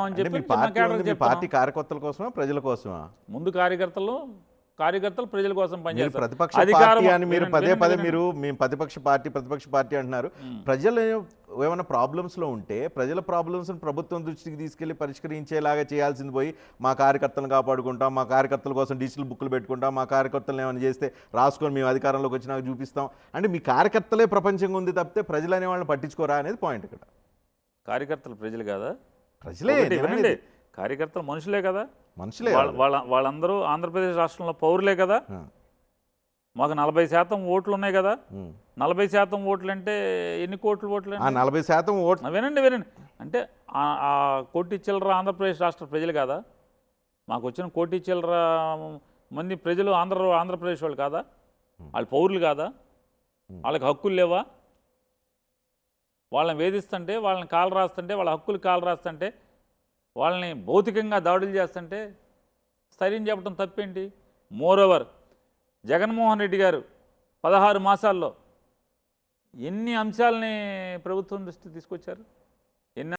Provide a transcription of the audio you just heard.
అని అంటే మీ చెప్పి చిన్న పార్టీ ఉంది, కేడర్కి మీ చెప్తున్నాం. పార్టీ కార్యకర్తల కోసమా ప్రజల కోసమా? ముందు కార్యకర్తలు ప్రజల కోసం మీరు పనిచేస్తారు. ప్రతిపక్ష అధికారం పార్టీ అని మీరు వినండి, పదే వినండి, పదే వినండి. మీరు మేము ప్రతిపక్ష పార్టీ అంటున్నారు. ప్రజలు ఏమైనా ప్రాబ్లమ్స్లో ఉంటే ప్రజల ప్రాబ్లమ్స్ని ప్రభుత్వం దృష్టికి తీసుకెళ్లి పరిష్కరించేలాగా చేయాల్సింది పోయి మా కార్యకర్తలను కాపాడుకుంటాం, మా కార్యకర్తల కోసం డిజిటల్ బుక్లు పెట్టుకుంటాం, మా కార్యకర్తలను ఏమైనా చేస్తే రాసుకొని మేము అధికారంలోకి వచ్చినాక చూపిస్తాం అంటే మీ కార్యకర్తలే ప్రపంచంగా ఉంది తప్పితే ప్రజలు అనే వాళ్ళని పట్టించుకోరా అనేది పాయింట్ ఇక్కడ. కార్యకర్తలు ప్రజలు కాదా? ప్రజలే ఒకటి నేను వినండి, అనేది. కార్యకర్తలు మనుషులే కదా. మనుషులే వాళ్ళందరూ ఆంధ్రప్రదేశ్ రాష్ట్రంలో పౌరులే కదా. ఆ. మాకు 40% ఓట్లు ఉన్నాయి కదా. ఉమ్. 40% ఓట్లు అంటే ఎన్ని కోట్ల ఓట్లు ఆ 40% ఓట్ వినండి అంటే ఆ కోటి చిల్లర ఆంధ్రప్రదేశ్ రాష్ట్ర ప్రజలు కాదా? మాకు వచ్చిన కోటి చిల్లర మంది ప్రజలు ఆంధ్రప్రదేశ్ వాళ్ళు కాదా? వాళ్ళు పౌరులు కాదా? వాళ్ళకి హక్కులు లేవా? వాళ్ళని వేధిస్తుంటే, వాళ్ళని కాలు రాస్తుంటే, వాళ్ళ హక్కులు కాలు రాస్తుంటే, వాళ్ళని భౌతికంగా దాడులు చేస్తుంటే స్థైర్యం చెప్పడం తప్పేంటి? మోరోవర్ జగన్మోహన్ రెడ్డి గారు 16 మాసాల్లో ఎన్ని అంశాలని ప్రభుత్వం దృష్టికి తీసుకొచ్చారు?